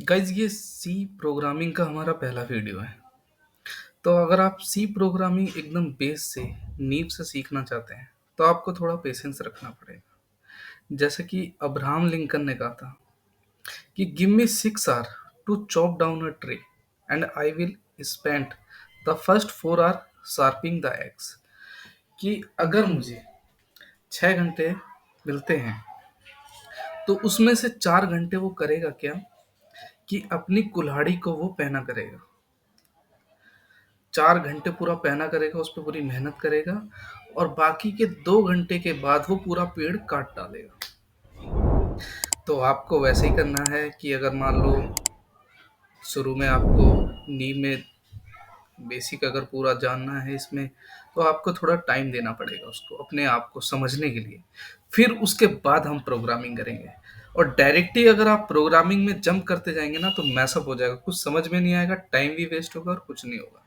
Guys ये सी programming का हमारा पहला वीडियो है। तो अगर आप सी प्रोग्रामिंग एकदम बेस से नींव से सीखना चाहते हैं तो आपको थोड़ा पेशेंस रखना पड़ेगा। जैसे कि अब्राहम लिंकन ने कहा था कि give me 6 hour to chop down a tree and I will spend the first 4 hour sharpening the axe. कि अगर मुझे 6 घंटे मिलते हैं तो उसमें से 4 घंटे वो करेगा क्या कि अपनी कुल्हाड़ी को वो पहना करेगा। 4 घंटे पूरा पहना करेगा, उस पर पूरी मेहनत करेगा और बाकी के 2 घंटे के बाद वो पूरा पेड़ काट डालेगा। तो आपको वैसे ही करना है कि अगर मान लो शुरू में आपको नींव में बेसिक अगर पूरा जानना है इसमें, तो आपको थोड़ा टाइम देना पड़ेगा उसको अपने आप को समझने के लिए। फिर उसके बाद हम प्रोग्रामिंग करेंगे। और डायरेक्टली अगर आप प्रोग्रामिंग में जंप करते जाएंगे ना तो मैसअप हो जाएगा, कुछ समझ में नहीं आएगा, टाइम भी वेस्ट होगा और कुछ नहीं होगा।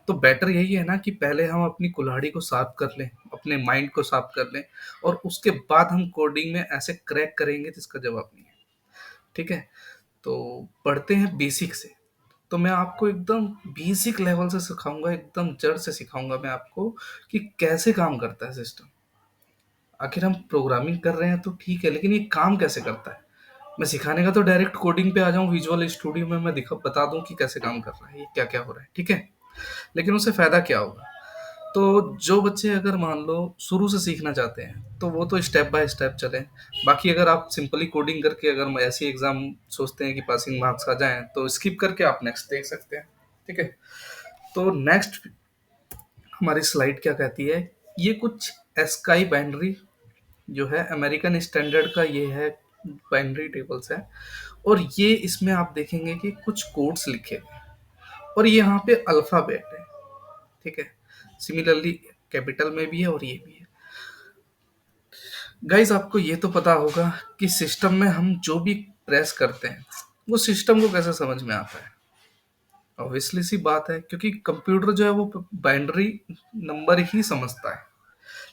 तो बेटर यही है ना कि पहले हम अपनी कुल्हाड़ी को साफ कर लें, अपने माइंड को साफ कर लें, और उसके बाद हम कोडिंग में ऐसे क्रैक करेंगे जिसका जवाब नहीं है। ठीक है। तो पढ़ते हैं बेसिक से। तो मैं आपको एकदम बेसिक लेवल से सिखाऊंगा, एकदम जड़ से सिखाऊंगा मैं आपको कि कैसे काम करता है सिस्टम। आखिर हम प्रोग्रामिंग कर रहे हैं तो ठीक है, लेकिन ये काम कैसे करता है। मैं सिखाने का तो डायरेक्ट कोडिंग पे आ जाऊं, विजुअल स्टूडियो में मैं दिखा बता दूं कि कैसे काम कर रहा है, ये क्या क्या हो रहा है। ठीक है। लेकिन उससे फायदा क्या होगा। तो जो बच्चे अगर मान लो शुरू से सीखना चाहते हैं तो वो तो स्टेप बाय स्टेप चलें। बाकी अगर आप सिंपली कोडिंग करके अगर ऐसे एग्जाम सोचते हैं कि पासिंग मार्क्स आ जाएं तो स्किप करके आप नेक्स्ट देख सकते हैं। ठीक है। तो नेक्स्ट हमारी स्लाइड क्या कहती है। ये कुछ एस्काई बाइनरी जो है अमेरिकन स्टैंडर्ड का, ये है बाइनरी टेबल्स है। और ये इसमें आप देखेंगे कि कुछ कोड्स लिखे हैं और ये यहाँ पे अल्फाबेट है। ठीक है। सिमिलरली कैपिटल में भी है और ये भी है। गाइस आपको ये तो पता होगा कि सिस्टम में हम जो भी प्रेस करते हैं वो सिस्टम को कैसे समझ में आता है। ऑब्वियसली सी बात है, क्योंकि कंप्यूटर जो है वो बाइनरी नंबर ही समझता है।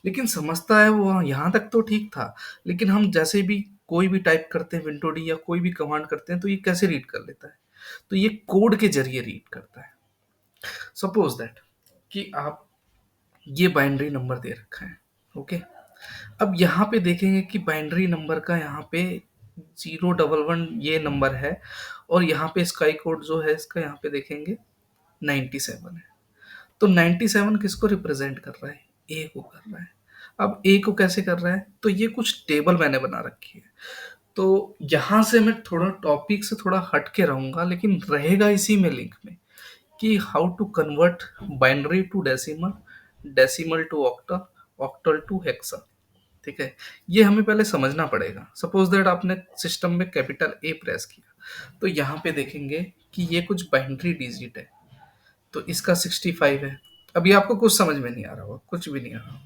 लेकिन समझता है वो, यहाँ तक तो ठीक था। लेकिन हम जैसे भी कोई भी टाइप करते हैं विंडो डी या कोई भी कमांड करते हैं तो ये कैसे रीड कर लेता है। तो ये कोड के जरिए रीड करता है। सपोज दैट कि आप ये बाइनरी नंबर दे रखा है। ओके। अब यहाँ पे देखेंगे कि बाइनरी नंबर का यहाँ पे 011 ये नंबर है। और यहाँ पे स्काई कोड जो है इसका यहाँ पे देखेंगे 97 है। तो 97 किसको रिप्रेजेंट कर रहा है। ए को कर रहा है। अब ए को कैसे कर रहा है, तो ये कुछ टेबल मैंने बना रखी है। तो यहाँ से मैं थोड़ा टॉपिक से थोड़ा हट के रहूंगा, लेकिन रहेगा इसी में लिंक में कि how to convert binary to decimal, decimal to octal, octal to hexa. ठीक है। ये हमें पहले समझना पड़ेगा। सपोज दैट आपने सिस्टम में कैपिटल ए प्रेस किया तो यहाँ पे देखेंगे कि ये कुछ बाइनरी डिजिट है। तो इसका 65 है। अभी आपको कुछ समझ में नहीं आ रहा होगा, कुछ भी नहीं आ रहा,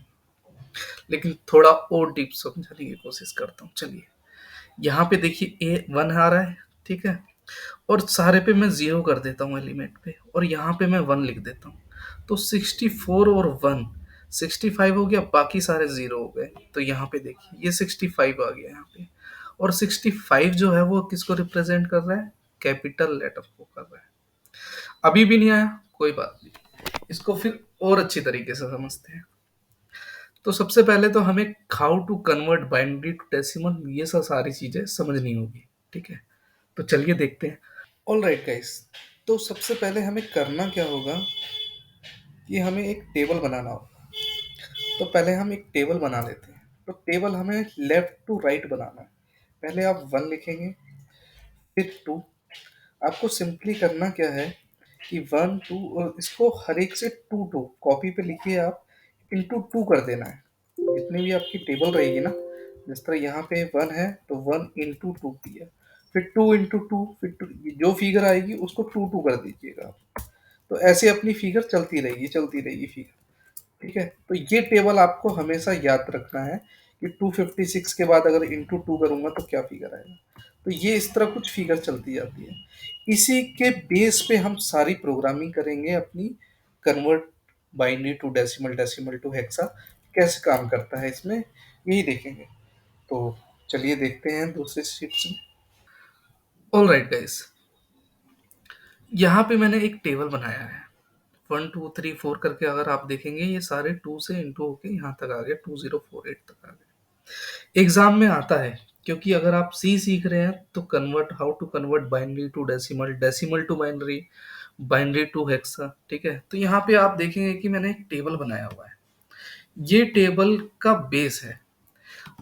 लेकिन थोड़ा और डीप समझने की कोशिश करता हूँ। चलिए, यहाँ पे देखिए ए 1 आ रहा है। ठीक है। और सारे पे मैं जीरो कर देता हूँ एलिमेंट पे, और यहाँ पे मैं 1 लिख देता हूँ। तो 64 और 1, 65 हो गया, बाकी सारे जीरो हो गए। तो यहाँ पे देखिए ये 65 आ गया यहाँ पे। और 65 जो है वो किसको रिप्रेजेंट कर रहा है, कैपिटल लेटर को कर रहा है। अभी भी नहीं आया, कोई बात नहीं, इसको फिर और अच्छी तरीके से समझते हैं। तो सबसे पहले तो हमें how to convert binary to decimal, ये सब सारी चीजें समझनी होगी। ठीक है। तो चलिए देखते हैं। ऑल राइट गाइस, तो सबसे पहले हमें करना क्या होगा कि हमें एक टेबल बनाना होगा। तो पहले हम एक टेबल बना लेते हैं। तो टेबल हमें लेफ्ट टू राइट बनाना है। पहले आप 1 लिखेंगे, फिर 2। आपको सिंपली करना क्या है कि 1 2, और इसको हर एक से 2 2 कॉपी पे लिखिए आप, इंटू 2 कर देना है। जितनी भी आपकी टेबल रहेगी ना, जिस तरह यहाँ पे 1 है तो 1 इंटू 2 किया, फिर 2 इंटू 2, फिर 2, जो फिगर आएगी उसको 2 2 कर दीजिएगा आप। तो ऐसे अपनी फिगर चलती रहेगी फिगर। ठीक है। तो ये टेबल आपको हमेशा याद रखना है कि 256 के बाद अगर इंटू 2 करूंगा तो क्या फिगर आएगा। तो ये इस तरह कुछ फिगर चलती जाती है। इसी के बेस पे हम सारी प्रोग्रामिंग करेंगे अपनी। Convert binary to decimal, decimal to hexa कैसे काम करता है इसमें, यही देखेंगे। तो चलिए देखते हैं दूसरे शीट्स में। ऑल राइट गाइस, यहाँ पे मैंने एक टेबल बनाया है, 1 2 3 4 करके अगर आप देखेंगे ये सारे 2 से इंटू होके यहाँ तक आ गए, 2048 तक आ गए। एग्जाम में आता है, क्योंकि अगर आप सी सीख रहे हैं तो convert, how to convert binary to decimal, decimal to binary, binary to hexa, ठीक है। तो यहाँ पे आप देखेंगे कि मैंने एक टेबल बनाया हुआ है, ये टेबल का बेस है।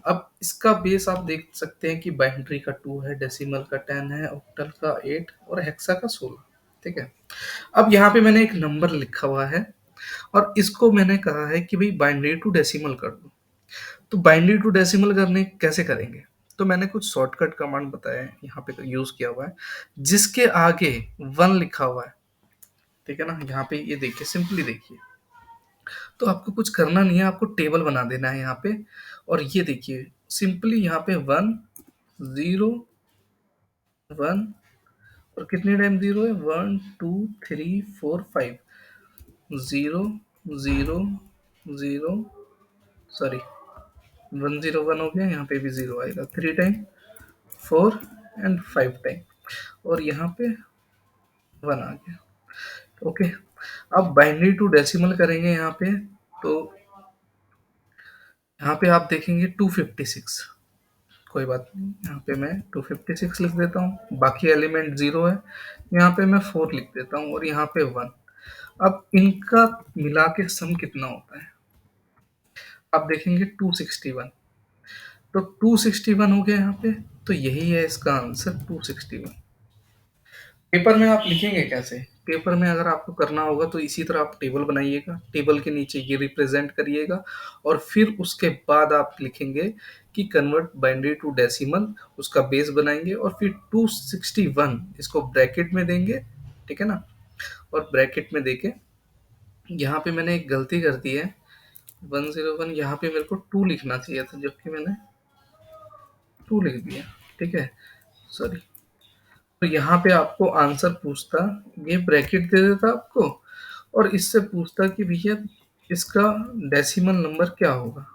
अब इसका बेस आप देख सकते हैं कि बाइनरी का 2 है, डेसिमल का 10 है, ऑक्टल का 8 और हेक्सा का 16, ठीक है। अब यहाँ पे मैंने एक नंबर लिखा हुआ है और इसको मैंने कहा है कि भाई बाइनरी टू डेसिमल कर दो। तो बाइनरी टू डेसिमल करने कैसे करेंगे, तो मैंने कुछ शॉर्टकट कमांड बताया है, यहाँ पे यूज किया हुआ है, जिसके आगे 1 लिखा हुआ है, ठीक है ना। यहाँ पे ये देखिए, सिंपली देखिए, तो आपको कुछ करना नहीं है, आपको टेबल बना देना है यहाँ पे। और ये देखिए, सिंपली यहाँ पे 1 0 1, और कितने टाइम 0 है, 1 2 3 4 5, 0 0 0, सॉरी 1 0 1 हो गया, यहाँ पे भी 0 आएगा, 3 टाइम, 4 एंड 5 टाइम, और यहाँ पे 1 आ गया। ओके, अब बाइनरी टू डेसिमल करेंगे यहाँ पे, तो यहाँ पे आप देखेंगे 256, कोई बात नहीं, यहाँ पे मैं 256 लिख देता हूँ, बाकी एलिमेंट 0 है, यहाँ पे मैं 4 लिख देता हूँ और यहाँ पे 1। अब इनका मिला के सम कितना होता है, आप देखेंगे 261, तो 261 हो गया यहाँ पे, तो यही है इसका आंसर, 261। पेपर में आप लिखेंगे कैसे, पेपर में अगर आपको करना होगा तो इसी तरह आप टेबल बनाइएगा, टेबल के नीचे ये रिप्रेजेंट करिएगा, और फिर उसके बाद आप लिखेंगे कि कन्वर्ट बाइनरी टू डेसिमल, उसका बेस बनाएंगे और फिर 261 इसको ब्रैकेट में देंगे, ठीक है ना। और ब्रैकेट में देके यहाँ पे मैंने एक गलती कर दी है, 101, यहाँ पे मेरे को 2 लिखना चाहिए था, जबकि मैंने 2 लिख दिया, ठीक है, सॉरी। तो यहाँ पे आपको आंसर पूछता, ये ब्रैकेट दे देता आपको, और इससे पूछता कि भैया इसका डेसिमल नंबर क्या होगा।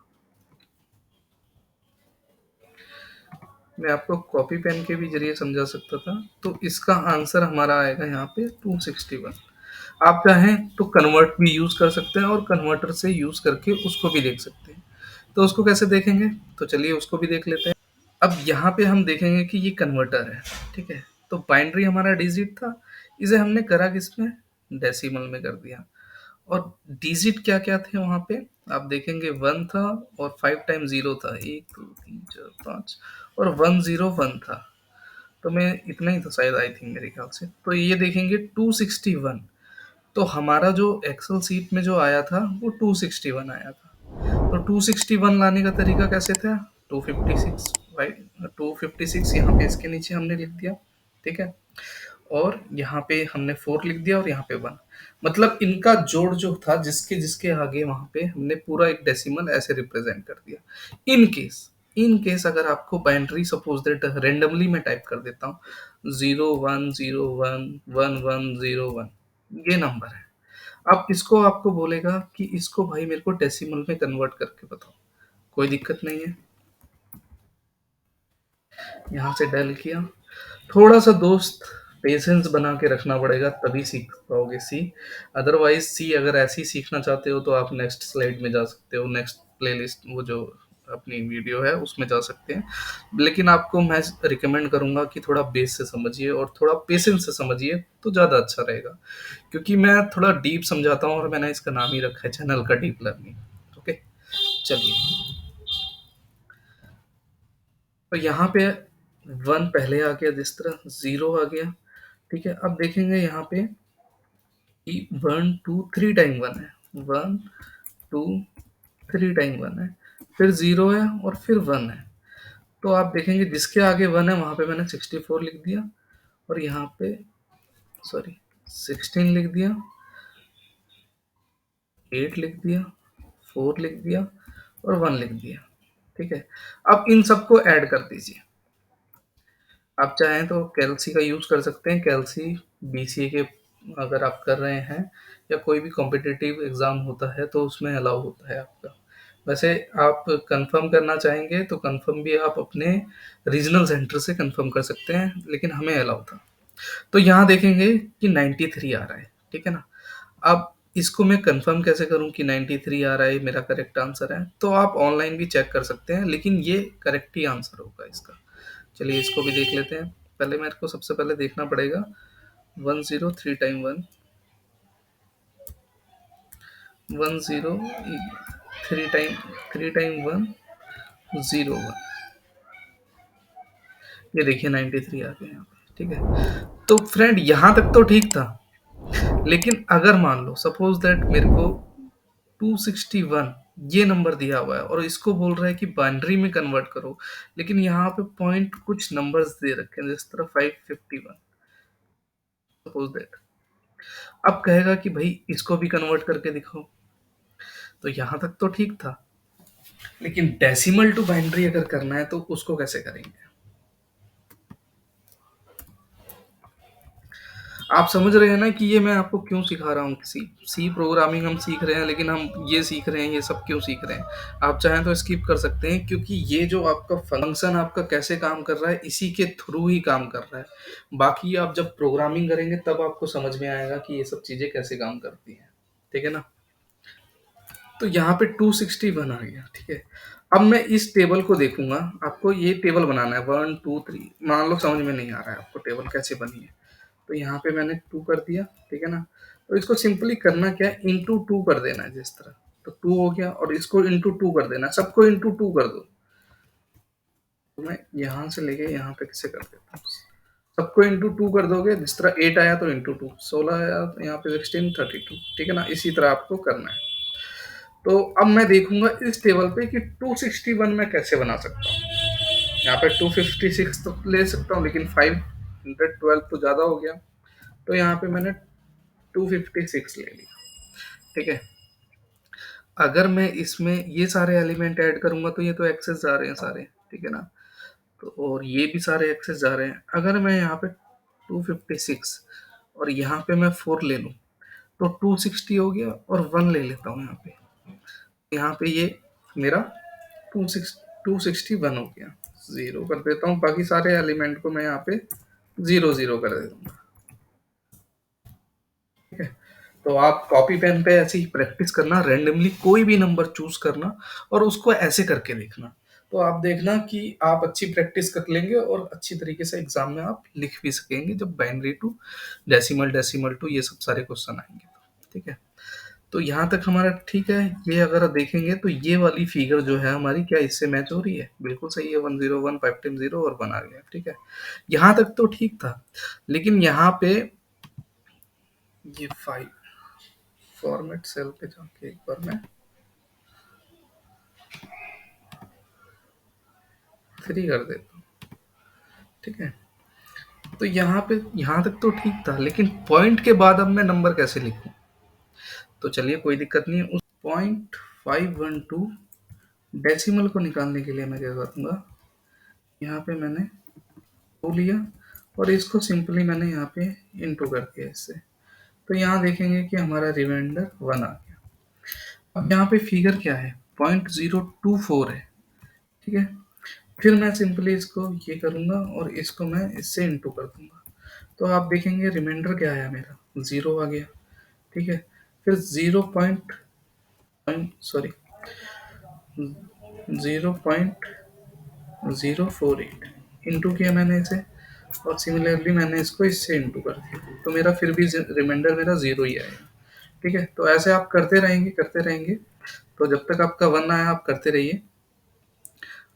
मैं आपको कॉपी पेन के भी जरिए समझा सकता था, तो इसका आंसर हमारा आएगा यहाँ पे 261। आप चाहें तो कन्वर्ट भी यूज कर सकते हैं और कन्वर्टर से यूज करके उसको भी देख सकते हैं। तो उसको कैसे देखेंगे, तो चलिए उसको भी देख लेते हैं। अब यहाँ पे हम देखेंगे कि ये कन्वर्टर है, ठीक है। तो बाइनरी हमारा डिजिट था, इसे हमने करा किसमें, डेसिमल में कर दिया। और डिजिट क्या क्या थे वहाँ पे, आप देखेंगे 1 था, और 5 टाइम 0 था, 1 2 3 4 5, और 1 0 1 था। तो मैं इतना ही था शायद, आई थिंक, मेरे ख्याल से। तो ये देखेंगे 261, तो हमारा जो एक्सेल सीट में जो आया था वो 261 आया था। तो 261 लाने का तरीका कैसे था, 256, भाई 256 यहाँ पे इसके नीचे हमने लिख दिया, ठीक है। और यहाँ पे हमने 4 लिख दिया और यहाँ पे 1, मतलब इनका जोड़ जो था जिसके जिसके आगे, वहां पे हमने पूरा एक डेसिमल ऐसे रिप्रेजेंट कर दिया। इन केस अगर आपको बाइनरी सपोज दैट रेंडमली मैं टाइप कर देता हूँ 0 1 0 1 1 1 0 1, ये नंबर है। अब इसको आपको बोलेगा कि इसको भाई मेरे को डेसिमल में कन्वर्ट करके बताओ, कोई दिक्कत नहीं है, यहाँ से डल किया। थोड़ा सा दोस्त पेशेंस बना के रखना पड़ेगा, तभी सीख पाओगे सी। अदरवाइज सी अगर ऐसी सीखना चाहते हो तो आप नेक्स्ट स्लाइड में जा सकते हो, नेक्स्ट प्लेलिस्ट, वो जो अपनी वीडियो है उसमें जा सकते हैं। लेकिन आपको मैं रिकमेंड करूंगा कि थोड़ा बेस से समझिए और थोड़ा पेशेंस से समझिए, तो ज़्यादा अच्छा रहेगा। क्योंकि मैं थोड़ा डीप समझाता हूँ और मैंने इसका नाम ही रखा है चैनल का, डीप लर्निंग। ओके, चलिए। तो यहाँ पे 1 पहले आ गया, जिस तरह 0 आ गया, ठीक है। अब देखेंगे यहाँ पे कि 1 2 3 टाइम 1 है, 1 2 3 टाइम 1 है, फिर 0 है और फिर 1 है। तो आप देखेंगे जिसके आगे 1 है वहां पे मैंने 64 लिख दिया, और यहाँ पे सॉरी 16 लिख दिया, 8 लिख दिया, 4 लिख दिया और 1 लिख दिया, ठीक है। अब इन सबको ऐड कर दीजिए। आप चाहें तो कैल्सी का यूज़ कर सकते हैं, कैल्सी बीसीए के अगर आप कर रहे हैं, या कोई भी कॉम्पिटिटिव एग्ज़ाम होता है तो उसमें अलाउ होता है आपका। वैसे आप कंफर्म करना चाहेंगे तो कंफर्म भी आप अपने रीजनल सेंटर से कंफर्म कर सकते हैं, लेकिन हमें अलाउ था। तो यहाँ देखेंगे कि 93 आ रहा है, ठीक है ना? अब इसको मैं कंफर्म कैसे करूँ कि 93 आ रहा है मेरा करेक्ट आंसर है? तो आप ऑनलाइन भी चेक कर सकते हैं, लेकिन ये करेक्ट ही आंसर होगा इसका। चलिए इसको भी देख लेते हैं। पहले मेरे को सबसे पहले देखना पड़ेगा 10 3 टाइम 1, 10 3 टाइम 1, 01। ये देखिए 93 आ गया यहाँ पे, ठीक है। तो फ्रेंड यहाँ तक तो ठीक था, लेकिन अगर मान लो सपोज दैट मेरे को 261 ये नंबर दिया हुआ है और इसको बोल रहा है कि बाइनरी में कन्वर्ट करो, लेकिन यहाँ पे पॉइंट कुछ नंबर्स दे रखे हैं जिस तरह 551, सपोज दैट। अब कहेगा कि भाई इसको भी कन्वर्ट करके दिखाओ, तो यहाँ तक तो ठीक था, लेकिन डेसिमल टू बाइनरी अगर करना है तो उसको कैसे करेंगे? आप समझ रहे हैं ना कि ये मैं आपको क्यों सिखा रहा हूँ? सी सी प्रोग्रामिंग हम सीख रहे हैं, लेकिन हम ये सीख रहे हैं, ये सब क्यों सीख रहे हैं? आप चाहें तो स्किप कर सकते हैं, क्योंकि ये जो आपका फंक्शन आपका कैसे काम कर रहा है, इसी के थ्रू ही काम कर रहा है। बाकी आप जब प्रोग्रामिंग करेंगे तब आपको समझ में आएगा कि ये सब चीज़ें कैसे काम करती हैं, ठीक है ना? तो यहाँ पे 261 आ गया, ठीक है। अब मैं इस टेबल को देखूंगा, आपको ये टेबल बनाना है 1 2 3। मान लो समझ में नहीं आ रहा है आपको टेबल कैसे बनी है, तो यहाँ पे मैंने 2 कर दिया, ठीक है ना? तो इसको सिंपली करना क्या है, इंटू 2 कर देना है जिस तरह। तो 2 हो गया और इसको इंटू 2 कर देना, सबको इंटू 2 कर दो। तो मैं यहाँ से लेके यहाँ पे कैसे कर देता हूँ, सबको इंटू 2 कर दोगे, जिस तरह 8 आया तो इंटू 2, 16 आया तो यहाँ पे 16 32, ठीक है ना? इसी तरह आपको करना है। तो अब मैं देखूंगा इस टेबल पे कि 261 में कैसे बना सकता हूँ। यहाँ पे 256 तो ले सकता हूँ, लेकिन 512 तो ज़्यादा हो गया, तो यहाँ पे मैंने 256 ले लिया, ठीक है। अगर मैं इसमें ये सारे एलिमेंट ऐड करूंगा तो ये तो एक्सेस जा रहे हैं सारे, ठीक है ना? तो और ये भी सारे एक्सेस जा रहे हैं। अगर मैं यहाँ पे 256 और यहाँ पे मैं 4 ले लूँ तो 260 हो गया, और 1 ले लेता हूँ यहाँ पे। यहाँ पे ये मेरा 261 हो गया। ज़ीरो कर देता हूँ, बाकी सारे एलिमेंट को मैं यहाँ पे 0 0 कर दे दूँगा, ठीक है। तो आप कॉपी पेन पे ऐसे ही प्रैक्टिस करना, रैंडमली कोई भी नंबर चूज करना और उसको ऐसे करके देखना। तो आप देखना कि आप अच्छी प्रैक्टिस कर लेंगे और अच्छी तरीके से एग्जाम में आप लिख भी सकेंगे जब binary to decimal, decimal to ये सब सारे क्वेश्चन आएंगे, ठीक है। तो यहाँ तक हमारा ठीक है। ये अगर आप देखेंगे तो ये वाली फिगर जो है हमारी, क्या इससे मैच हो रही है? बिल्कुल सही है, 101 5 टाइम 0 और 1 आ गया, ठीक है। यहाँ तक तो ठीक था, लेकिन यहाँ पे ये 5 फॉर्मेट सेल पे जाके एक बार मैं 3 कर देता हूँ, ठीक है। तो यहाँ पे यहाँ तक तो ठीक था, लेकिन पॉइंट के बाद अब मैं नंबर कैसे लिखूँ? तो चलिए कोई दिक्कत नहीं है। उस 0.512 डेसिमल को निकालने के लिए मैं क्या करूँगा, यहाँ पे मैंने 2 लिया और इसको सिंपली मैंने यहाँ पे इंटू कर दिया इससे। तो यहाँ देखेंगे कि हमारा रिमाइंडर 1 आ गया। अब यहाँ पे फिगर क्या है, 0.024 है, ठीक है। फिर मैं सिंपली इसको ये करूँगा और इसको मैं इससे इंटू कर दूंगा। तो आप देखेंगे रिमाइंडर क्या आया मेरा, 0 आ गया, ठीक है। फिर 0.048 इंटू किया मैंने इसे, और सिमिलरली मैंने इसको इससे इंटू कर दिया, तो मेरा फिर भी रिमाइंडर मेरा 0 ही आएगा, ठीक है। तो ऐसे आप करते रहेंगे करते रहेंगे, तो जब तक आपका 1 आया आप करते रहिए।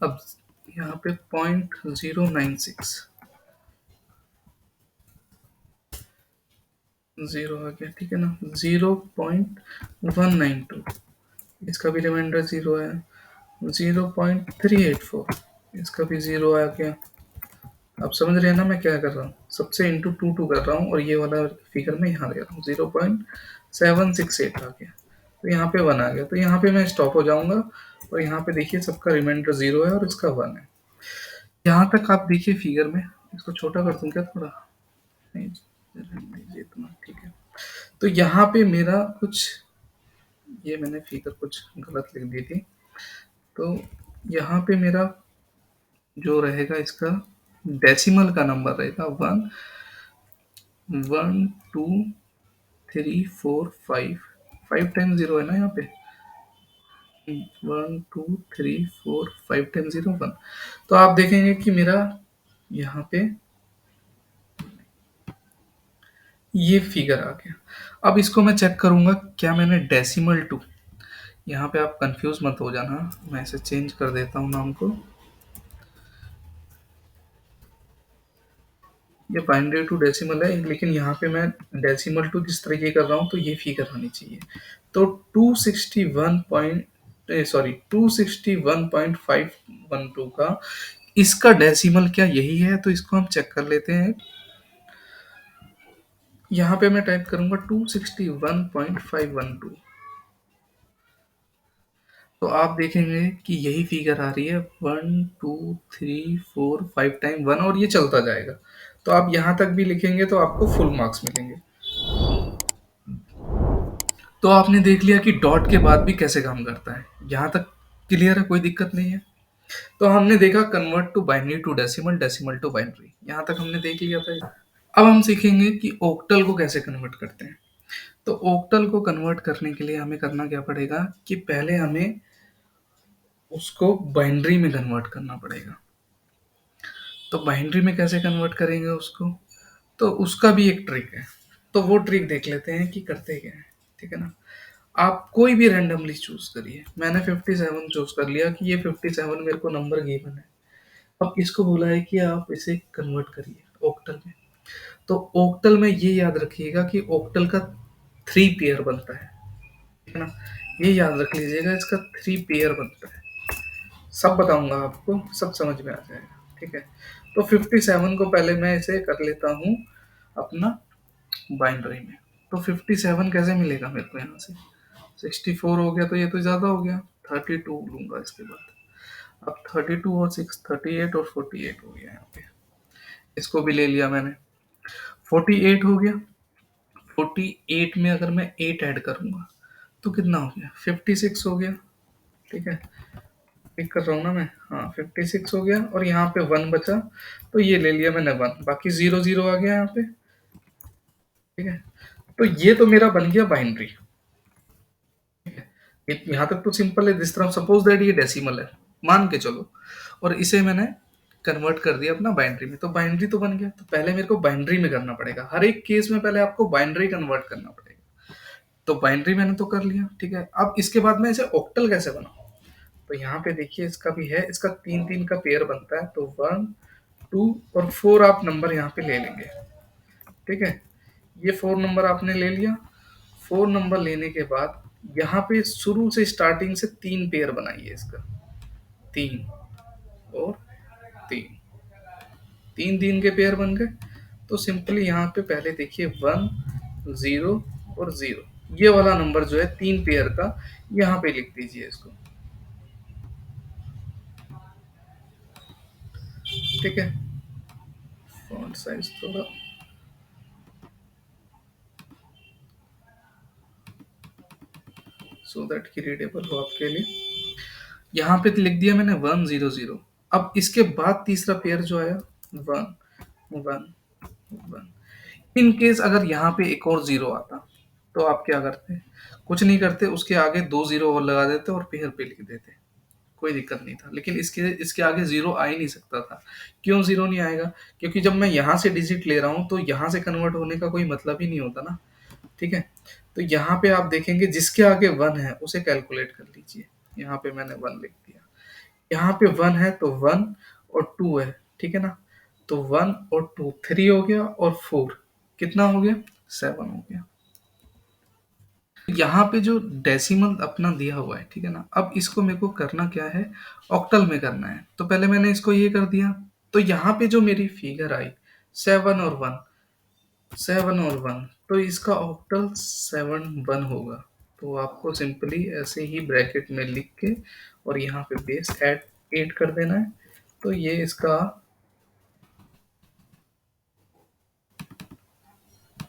अब यहाँ पे 0.096 0 आ गया, ठीक है ना। 0.192 इसका भी रिमाइंडर 0 है। 0.384 इसका भी 0 आ गया। आप समझ रहे हैं ना मैं क्या कर रहा हूँ, सबसे इंटू टू टू कर रहा हूँ और ये वाला फिगर में यहाँ ले रहा हूँ। 0.768 आ गया, तो यहाँ पे 1 आ गया, तो यहाँ पे मैं स्टॉप हो जाऊंगा। और यहाँ पे देखिए सबका रिमाइंडर 0 है और इसका 1 है। यहाँ तक आप देखिए फिगर में, इसको छोटा कर दूं क्या थोड़ा? नहीं, नहीं इतना ठीक है। तो यहाँ पे मेरा कुछ, ये मैंने फिगर कुछ गलत लिख दी थी, तो यहाँ पे मेरा जो रहेगा इसका डेसिमल का नंबर रहेगा 1, one two three four five, five time zero है ना यहाँ पे। One two three four five time zero one. तो आप देखेंगे कि मेरा यहाँ पे ये फिगर आ गया। अब इसको मैं चेक करूंगा क्या मैंने डेसिमल टू, यहाँ पे आप कंफ्यूज मत हो जाना, मैं इसे चेंज कर देता हूँ नाम को। ये बाइनरी टू डेसिमल है, लेकिन यहाँ पे मैं डेसिमल टू जिस तरीके कर रहा हूँ तो ये फिगर होनी चाहिए। तो 261 पॉइंट, सॉरी 261.512 का इसका डेसिमल क्या यही है, तो इसको हम चेक कर लेते हैं। यहाँ पे मैं टाइप करूंगा 261.512। तो आप देखेंगे कि यही फिगर आ रही है, one two three four five time one, और ये चलता जाएगा। तो आप यहाँ तक भी लिखेंगे तो आपको फुल मार्क्स मिलेंगे। तो आपने देख लिया कि डॉट के बाद भी कैसे काम करता है, यहाँ तक क्लियर है, कोई दिक्कत नहीं है। तो हमने देखा convert to binary to decimal, decimal to binary, यहाँ तक हमने देख लिया था। अब हम सीखेंगे कि ओक्टल को कैसे कन्वर्ट करते हैं। तो ओक्टल को कन्वर्ट करने के लिए हमें करना क्या पड़ेगा कि पहले हमें उसको बाइनरी में कन्वर्ट करना पड़ेगा। तो बाइनरी में कैसे कन्वर्ट करेंगे उसको, तो उसका भी एक ट्रिक है। तो वो ट्रिक देख लेते हैं कि करते क्या है। ठीक है ना। आप कोई भी रैंडमली चूज करिए, मैंने 57 चूज कर लिया कि ये 57 मेरे को नंबर गिवन है। अब इसको बोला है कि आप इसे कन्वर्ट करिए ओक्टल में। तो ओक्टल में ये याद रखिएगा कि ओक्टल का थ्री पेयर बनता है ना। ये याद रख लीजिएगा, इसका थ्री पेयर बनता है। सब बताऊंगा आपको, सब समझ में आ जाएगा। ठीक है। तो 57 को पहले मैं इसे कर लेता हूँ अपना बाइनरी में। तो 57 कैसे मिलेगा मेरे को यहाँ से, 64 हो गया तो ये तो ज़्यादा हो गया, 32 लूंगा इसके बाद। अब 32 और 6 38 और 48 हो गया यहाँ पे। इसको भी ले लिया मैंने, 48 हो गया। 48 में अगर मैं 8 ऐड करूंगा तो कितना हो गया, 56 हो गया। ठीक है। पिक कर रहा हूँ ना मैं, हाँ 56 हो गया, और यहाँ पे वन बचा तो ये ले लिया मैंने वन, बाकी जीरो जीरो आ गया यहाँ पे। ठीक है। तो ये तो मेरा बन गया बाइनरी। यहाँ तक तो सिंपल है। जिस तरह सपोज दैट ये डेसिमल है, मान के चलो, और इसे मैंने कन्वर्ट कर दिया अपना बाइनरी में, तो बाइनरी तो बन गया। तो पहले मेरे को बाइनरी में करना पड़ेगा, हर एक केस में पहले आपको बाइनरी कन्वर्ट करना पड़ेगा। तो बाइनरी मैंने तो कर लिया। ठीक है। अब इसके बाद मैं इसे ऑक्टल कैसे बनाऊं। तो यहाँ पे देखिए इसका भी है, इसका तीन तीन का पेयर बनता है। तो वन टू और फोर आप नंबर यहाँ पे ले लेंगे। ठीक है। ये फोर नंबर आपने ले लिया। फोर नंबर लेने के बाद यहाँ पे शुरू से स्टार्टिंग से तीन पेयर बनाइए इसका, तीन और तीन, तीन तीन के पेयर बन गए। तो सिंपली यहाँ पे पहले देखिए वन जीरो और जीरो, ये वाला नंबर जो है तीन पेयर का, यहाँ पे लिख दीजिए इसको। ठीक है। फॉन्ट साइज थोड़ा, सो दैट की रीडेबल हो आपके लिए। यहाँ पे लिख दिया मैंने वन जीरो जीरो। अब इसके बाद तीसरा पेयर जो आया, one one one. In case अगर यहाँ पे एक और जीरो आता तो आप क्या करते, कुछ नहीं करते, उसके आगे दो जीरो और लगा देते और पेयर पे लिख देते, कोई दिक्कत नहीं था। लेकिन इसके इसके आगे जीरो आ ही नहीं सकता था। क्यों जीरो नहीं आएगा, क्योंकि जब मैं यहाँ से डिजिट ले रहा हूँ तो यहाँ से कन्वर्ट होने का कोई मतलब ही नहीं होता ना। ठीक है। तो यहाँ पे आप देखेंगे जिसके आगे वन है उसे कैलकुलेट कर लीजिए। यहाँ पे मैंने वन लिख दिया, यहाँ पे वन है तो वन और टू है। ठीक है ना। तो वन और टू थ्री हो गया, और फोर कितना हो गया, सेवन हो गया। यहाँ पे जो डेसिमल अपना दिया हुआ है, ठीक है ना, अब इसको मेरे को करना क्या है, ऑक्टल में करना है। तो पहले मैंने इसको ये कर दिया। तो यहाँ पे जो मेरी फिगर आई, सेवन और वन, सेवन और वन, तो इसका ऑक्टल सेवन वन होगा। तो आपको सिंपली ऐसे ही ब्रैकेट में लिख के और यहाँ पे बेस ऐड एड कर देना है। तो ये इसका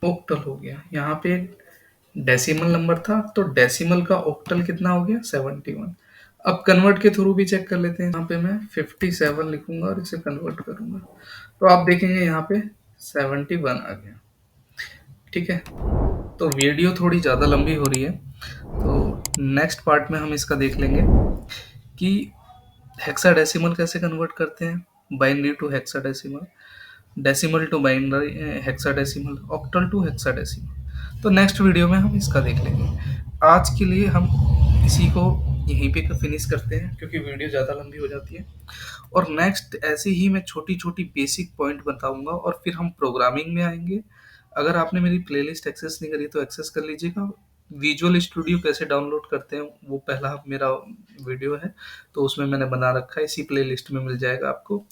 ऑक्टल हो गया। यहाँ पे डेसिमल नंबर था तो डेसिमल का ऑक्टल कितना हो गया, 71। अब कन्वर्ट के थ्रू भी चेक कर लेते हैं। यहाँ पे मैं 57 लिखूंगा और इसे कन्वर्ट करूंगा, तो आप देखेंगे यहाँ पे 71 आ गया। ठीक है, तो वीडियो थोड़ी ज़्यादा लंबी हो रही है, तो नेक्स्ट पार्ट में हम इसका देख लेंगे कि हेक्साडेसिमल कैसे कन्वर्ट करते हैं, binary to hexadecimal, decimal to binary hexadecimal, octal to hexadecimal. तो नेक्स्ट वीडियो में हम इसका देख लेंगे। आज के लिए हम इसी को यहीं पे फिनिश करते हैं क्योंकि वीडियो ज़्यादा लंबी हो जाती है। और नेक्स्ट ऐसे ही मैं छोटी छोटी बेसिक पॉइंट बताऊंगा और फिर हम प्रोग्रामिंग में आएंगे। अगर आपने मेरी प्लेलिस्ट एक्सेस नहीं करी तो एक्सेस कर लीजिएगा। विजुअल स्टूडियो कैसे डाउनलोड करते हैं वो पहला मेरा वीडियो है, तो उसमें मैंने बना रखा है, इसी प्लेलिस्ट में मिल जाएगा आपको।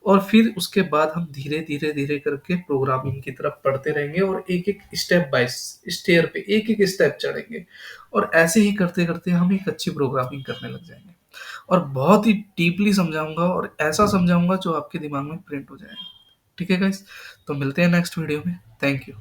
और फिर उसके बाद हम धीरे धीरे धीरे करके प्रोग्रामिंग की तरफ बढ़ते रहेंगे और एक एक स्टेप बाय स्टेयर पे एक एक स्टेप चढ़ेंगे, और ऐसे ही करते करते हम एक अच्छी प्रोग्रामिंग करने लग जाएंगे। और बहुत ही डीपली समझाऊंगा और ऐसा समझाऊंगा जो आपके दिमाग में प्रिंट हो जाएगा। ठीक है गाइस, तो मिलते हैं नेक्स्ट वीडियो में। Thank you.